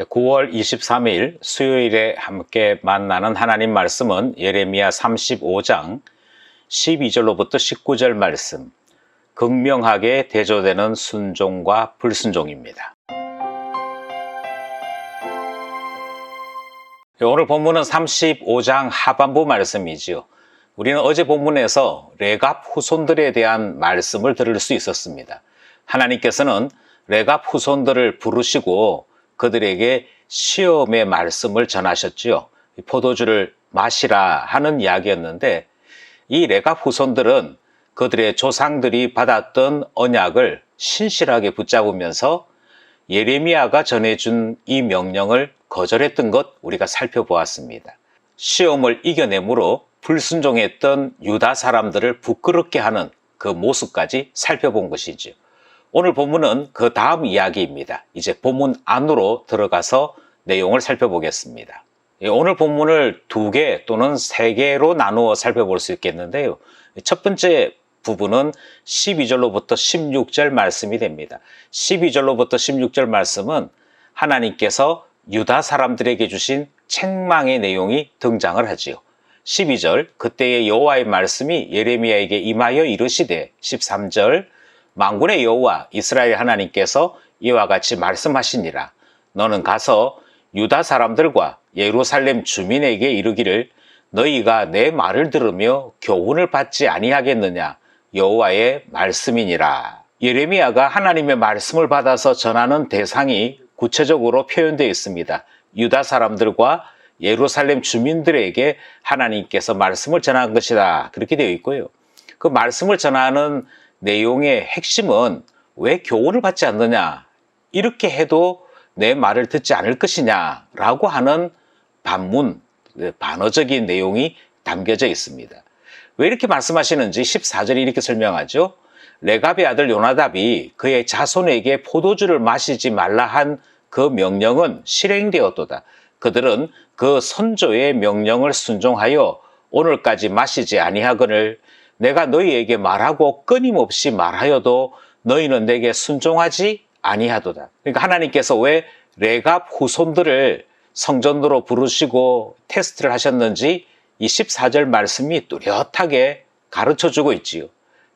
9월 23일 수요일에 함께 만나는 하나님 말씀은 예레미야 35장 12절로부터 19절 말씀, 극명하게 대조되는 순종과 불순종입니다. 오늘 본문은 35장 하반부 말씀이지요. 우리는 어제 본문에서 레갑 후손들에 대한 말씀을 들을 수 있었습니다. 하나님께서는 레갑 후손들을 부르시고 그들에게 시험의 말씀을 전하셨지요. 포도주를 마시라 하는 이야기였는데, 이 레갑 후손들은 그들의 조상들이 받았던 언약을 신실하게 붙잡으면서 예레미야가 전해준 이 명령을 거절했던 것 우리가 살펴보았습니다. 시험을 이겨내므로 불순종했던 유다 사람들을 부끄럽게 하는 그 모습까지 살펴본 것이죠. 오늘 본문은 그 다음 이야기입니다. 이제 본문 안으로 들어가서 내용을 살펴보겠습니다. 오늘 본문을 2개 또는 3개로 나누어 살펴볼 수 있겠는데요. 첫 번째 부분은 12절로부터 16절 말씀이 됩니다. 12절로부터 16절 말씀은 하나님께서 유다 사람들에게 주신 책망의 내용이 등장을 하지요. 12절, 그때의 여호와의 말씀이 예레미야에게 임하여 이르시되, 13절, 만군의 여호와 이스라엘 하나님께서 이와 같이 말씀하시니라. 너는 가서 유다 사람들과 예루살렘 주민에게 이르기를 너희가 내 말을 들으며 교훈을 받지 아니하겠느냐, 여호와의 말씀이니라. 예레미야가 하나님의 말씀을 받아서 전하는 대상이 구체적으로 표현되어 있습니다. 유다 사람들과 예루살렘 주민들에게 하나님께서 말씀을 전한 것이다, 그렇게 되어 있고요. 그 말씀을 전하는 내용의 핵심은 왜 교훈을 받지 않느냐, 이렇게 해도 내 말을 듣지 않을 것이냐 라고 하는 반문, 반어적인 내용이 담겨져 있습니다. 왜 이렇게 말씀하시는지 14절이 이렇게 설명하죠. 레갑의 아들 요나답이 그의 자손에게 포도주를 마시지 말라 한 그 명령은 실행되었도다. 그들은 그 선조의 명령을 순종하여 오늘까지 마시지 아니하거늘 내가 너희에게 말하고 끊임없이 말하여도 너희는 내게 순종하지 아니하도다. 그러니까 하나님께서 왜 레갑 후손들을 성전으로 부르시고 테스트를 하셨는지 이 14절 말씀이 뚜렷하게 가르쳐주고 있지요.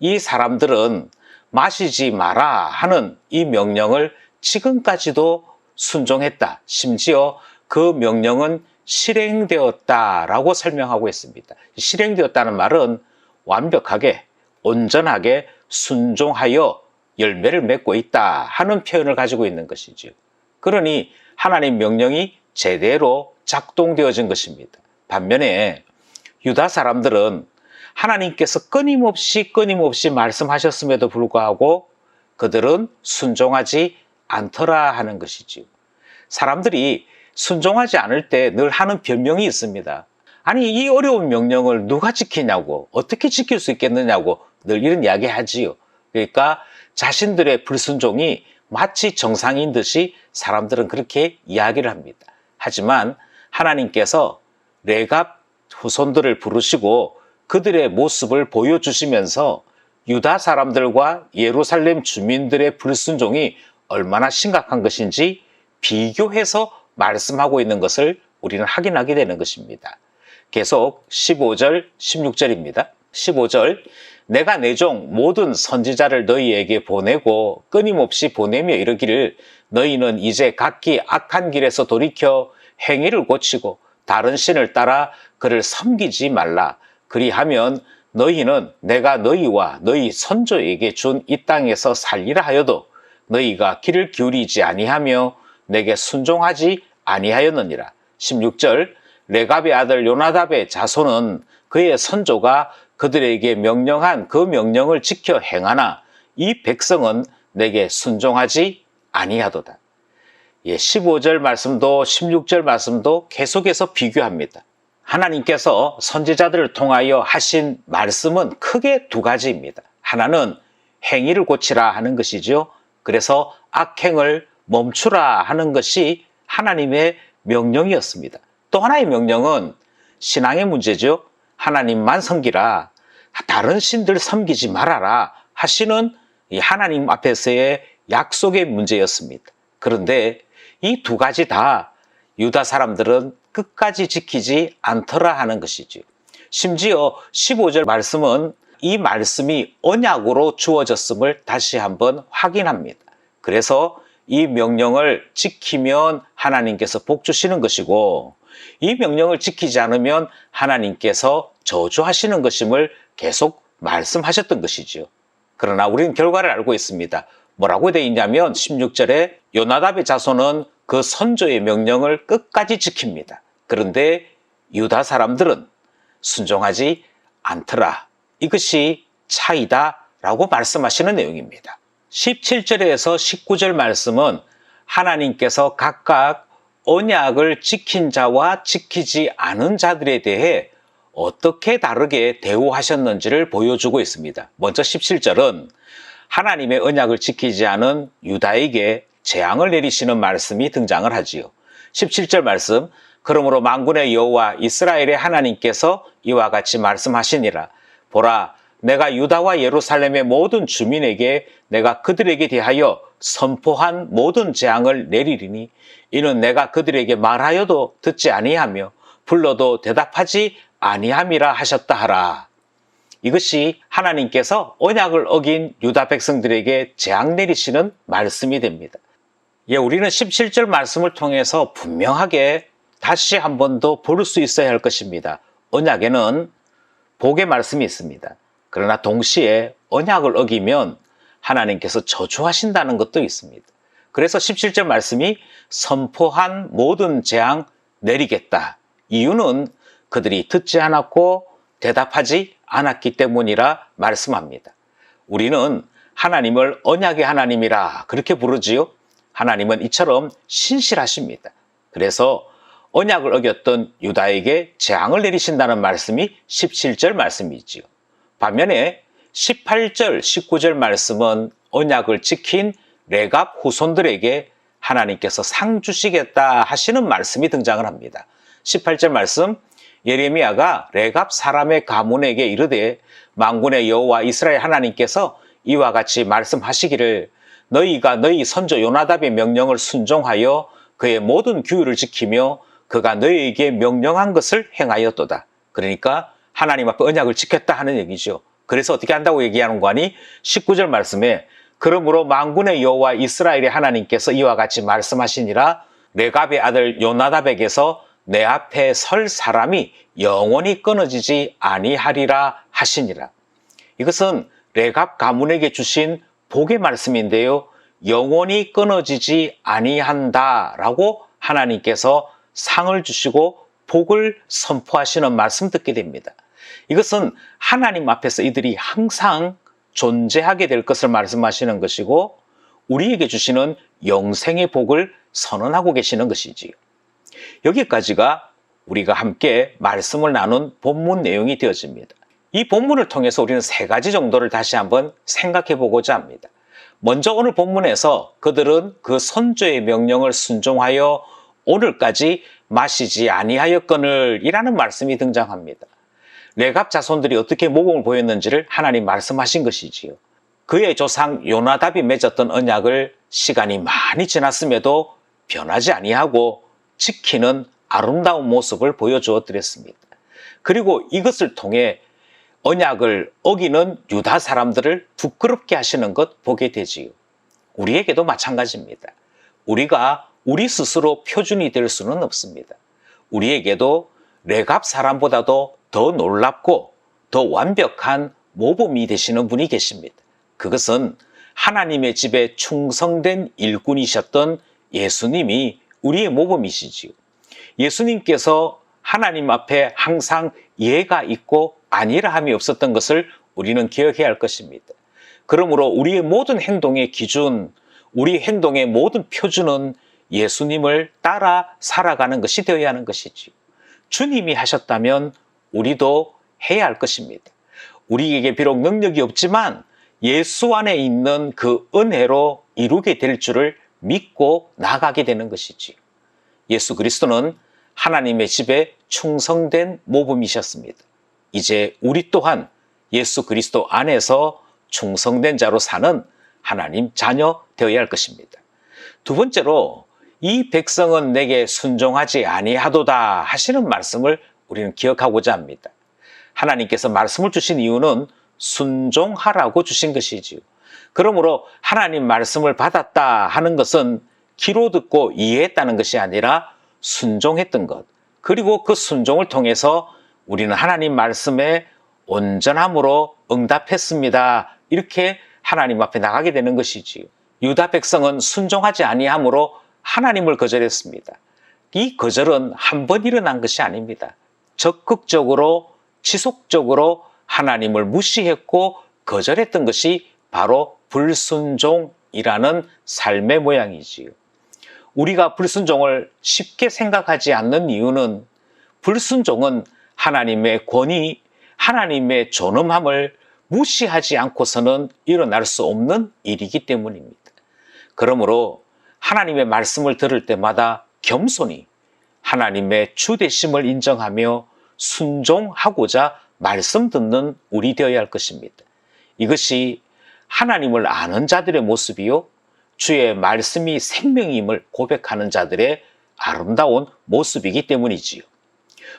이 사람들은 마시지 마라 하는 이 명령을 지금까지도 순종했다. 심지어 그 명령은 실행되었다라고 설명하고 있습니다. 실행되었다는 말은 완벽하게, 온전하게 순종하여 열매를 맺고 있다 하는 표현을 가지고 있는 것이죠. 그러니 하나님 명령이 제대로 작동되어진 것입니다. 반면에 유다 사람들은 하나님께서 끊임없이 말씀하셨음에도 불구하고 그들은 순종하지 않더라 하는 것이지요. 사람들이 순종하지 않을 때 늘 하는 변명이 있습니다. 아니, 이 어려운 명령을 누가 지키냐고, 어떻게 지킬 수 있겠느냐고 늘 이런 이야기 하지요. 그러니까 자신들의 불순종이 마치 정상인 듯이 사람들은 그렇게 이야기를 합니다. 하지만 하나님께서 레갑 후손들을 부르시고 그들의 모습을 보여주시면서 유다 사람들과 예루살렘 주민들의 불순종이 얼마나 심각한 것인지 비교해서 말씀하고 있는 것을 우리는 확인하게 되는 것입니다. 계속 15절, 16절입니다. 15절, 내가 내 종 모든 선지자를 너희에게 보내고 끊임없이 보내며 이르기를 너희는 이제 각기 악한 길에서 돌이켜 행위를 고치고 다른 신을 따라 그를 섬기지 말라. 그리하면 너희는 내가 너희와 너희 선조에게 준 이 땅에서 살리라 하여도 너희가 귀를 기울이지 아니하며 내게 순종하지 아니하였느니라. 16절, 레갑의 아들 요나답의 자손은 그의 선조가 그들에게 명령한 그 명령을 지켜 행하나 이 백성은 내게 순종하지 아니하도다. 15절 말씀도 16절 말씀도 계속해서 비교합니다. 하나님께서 선지자들을 통하여 하신 말씀은 크게 2가지입니다. 하나는 행위를 고치라 하는 것이죠. 그래서 악행을 멈추라 하는 것이 하나님의 명령이었습니다. 또 하나의 명령은 신앙의 문제죠. 하나님만 섬기라, 다른 신들 섬기지 말아라 하시는 이 하나님 앞에서의 약속의 문제였습니다. 그런데 이 두 가지 다 유다 사람들은 끝까지 지키지 않더라 하는 것이죠. 심지어 15절 말씀은 이 말씀이 언약으로 주어졌음을 다시 한번 확인합니다. 그래서 이 명령을 지키면 하나님께서 복 주시는 것이고, 이 명령을 지키지 않으면 하나님께서 저주하시는 것임을 계속 말씀하셨던 것이죠. 그러나 우리는 결과를 알고 있습니다. 뭐라고 되어 있냐면 16절에 요나답의 자손은 그 선조의 명령을 끝까지 지킵니다. 그런데 유다 사람들은 순종하지 않더라. 이것이 차이다 라고 말씀하시는 내용입니다. 17절에서 19절 말씀은 하나님께서 각각 언약을 지킨 자와 지키지 않은 자들에 대해 어떻게 다르게 대우하셨는지를 보여주고 있습니다. 먼저 17절은 하나님의 언약을 지키지 않은 유다에게 재앙을 내리시는 말씀이 등장을 하지요. 17절 말씀, 그러므로 만군의 여호와 이스라엘의 하나님께서 이와 같이 말씀하시니라. 보라, 내가 유다와 예루살렘의 모든 주민에게 내가 그들에게 대하여 선포한 모든 재앙을 내리리니 이는 내가 그들에게 말하여도 듣지 아니하며 불러도 대답하지 아니함이라 하셨다 하라. 이것이 하나님께서 언약을 어긴 유다 백성들에게 재앙 내리시는 말씀이 됩니다. 우리는 17절 말씀을 통해서 분명하게 다시 한 번 더 볼 수 있어야 할 것입니다. 언약에는 복의 말씀이 있습니다. 그러나 동시에 언약을 어기면 하나님께서 저주하신다는 것도 있습니다. 그래서 17절 말씀이 선포한 모든 재앙 내리겠다. 이유는 그들이 듣지 않았고 대답하지 않았기 때문이라 말씀합니다. 우리는 하나님을 언약의 하나님이라 그렇게 부르지요. 하나님은 이처럼 신실하십니다. 그래서 언약을 어겼던 유다에게 재앙을 내리신다는 말씀이 17절 말씀이지요. 반면에 18절, 19절 말씀은 언약을 지킨 레갑 후손들에게 하나님께서 상 주시겠다 하시는 말씀이 등장을 합니다. 18절 말씀, 예레미야가 레갑 사람의 가문에게 이르되 만군의 여호와 이스라엘 하나님께서 이와 같이 말씀하시기를 너희가 너희 선조 요나답의 명령을 순종하여 그의 모든 규율을 지키며 그가 너희에게 명령한 것을 행하였도다. 그러니까 하나님 앞에 언약을 지켰다 하는 얘기죠. 그래서 어떻게 한다고 얘기하는 거니? 19절 말씀에 그러므로 만군의 여호와 이스라엘의 하나님께서 이와 같이 말씀하시니라. 레갑의 아들 요나답에게서 내 앞에 설 사람이 영원히 끊어지지 아니하리라 하시니라. 이것은 레갑 가문에게 주신 복의 말씀인데요. 영원히 끊어지지 아니한다라고 하나님께서 상을 주시고 복을 선포하시는 말씀 듣게 됩니다. 이것은 하나님 앞에서 이들이 항상 존재하게 될 것을 말씀하시는 것이고 우리에게 주시는 영생의 복을 선언하고 계시는 것이지요. 여기까지가 우리가 함께 말씀을 나눈 본문 내용이 되어집니다. 이 본문을 통해서 우리는 세 가지 정도를 다시 한번 생각해 보고자 합니다. 먼저 오늘 본문에서 그들은 그 선조의 명령을 순종하여 오늘까지 마시지 아니하였거늘 이라는 말씀이 등장합니다. 레갑 자손들이 어떻게 모범을 보였는지를 하나님 말씀하신 것이지요. 그의 조상 요나답이 맺었던 언약을 시간이 많이 지났음에도 변하지 아니하고 지키는 아름다운 모습을 보여주어 드렸습니다. 그리고 이것을 통해 언약을 어기는 유다 사람들을 부끄럽게 하시는 것 보게 되지요. 우리에게도 마찬가지입니다. 우리가 우리 스스로 표준이 될 수는 없습니다. 우리에게도 레갑 사람보다도 더 놀랍고 더 완벽한 모범이 되시는 분이 계십니다. 그것은 하나님의 집에 충성된 일꾼이셨던 예수님이 우리의 모범이시지요. 예수님께서 하나님 앞에 항상 예가 있고 안일함이 없었던 것을 우리는 기억해야 할 것입니다. 그러므로 우리의 모든 행동의 기준, 우리 행동의 모든 표준은 예수님을 따라 살아가는 것이 되어야 하는 것이지요. 주님이 하셨다면 우리도 해야 할 것입니다. 우리에게 비록 능력이 없지만 예수 안에 있는 그 은혜로 이루게 될 줄을 믿고 나가게 되는 것이지요. 예수 그리스도는 하나님의 집에 충성된 모범이셨습니다. 이제 우리 또한 예수 그리스도 안에서 충성된 자로 사는 하나님 자녀 되어야 할 것입니다. 두 번째로 이 백성은 내게 순종하지 아니하도다 하시는 말씀을 우리는 기억하고자 합니다. 하나님께서 말씀을 주신 이유는 순종하라고 주신 것이지요. 그러므로 하나님 말씀을 받았다 하는 것은 귀로 듣고 이해했다는 것이 아니라 순종했던 것, 그리고 그 순종을 통해서 우리는 하나님 말씀에 온전함으로 응답했습니다. 이렇게 하나님 앞에 나가게 되는 것이지요. 유다 백성은 순종하지 아니함으로 하나님을 거절했습니다. 이 거절은 한 번 일어난 것이 아닙니다. 적극적으로 지속적으로 하나님을 무시했고 거절했던 것이 바로 불순종이라는 삶의 모양이지요. 우리가 불순종을 쉽게 생각하지 않는 이유는 불순종은 하나님의 권위, 하나님의 존엄함을 무시하지 않고서는 일어날 수 없는 일이기 때문입니다. 그러므로 하나님의 말씀을 들을 때마다 겸손히 하나님의 주되심을 인정하며 순종하고자 말씀 듣는 우리 되어야 할 것입니다. 이것이 하나님을 아는 자들의 모습이요, 주의 말씀이 생명임을 고백하는 자들의 아름다운 모습이기 때문이지요.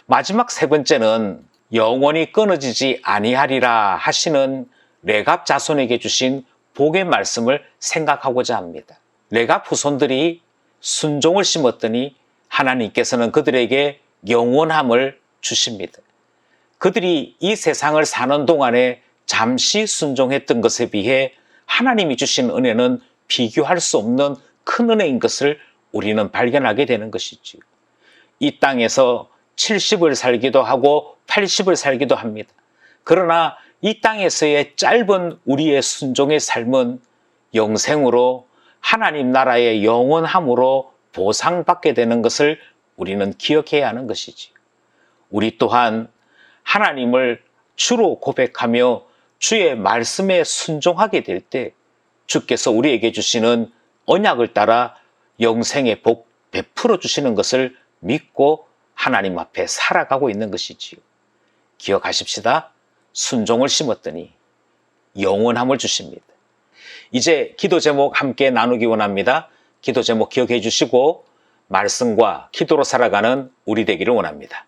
마지막 세 번째는 영원히 끊어지지 아니하리라 하시는 레갑 자손에게 주신 복의 말씀을 생각하고자 합니다. 레갑 후손들이 순종을 심었더니 하나님께서는 그들에게 영원함을 주십니다. 그들이 이 세상을 사는 동안에 잠시 순종했던 것에 비해 하나님이 주신 은혜는 비교할 수 없는 큰 은혜인 것을 우리는 발견하게 되는 것이지요. 이 땅에서 70을 살기도 하고 80을 살기도 합니다. 그러나 이 땅에서의 짧은 우리의 순종의 삶은 영생으로 하나님 나라의 영원함으로 보상받게 되는 것을 우리는 기억해야 하는 것이지요. 우리 또한 하나님을 주로 고백하며 주의 말씀에 순종하게 될 때 주께서 우리에게 주시는 언약을 따라 영생의 복 베풀어 주시는 것을 믿고 하나님 앞에 살아가고 있는 것이지요. 기억하십시다. 순종을 심었더니 영원함을 주십니다. 이제 기도 제목 함께 나누기 원합니다. 기도 제목 기억해 주시고 말씀과 기도로 살아가는 우리 되기를 원합니다.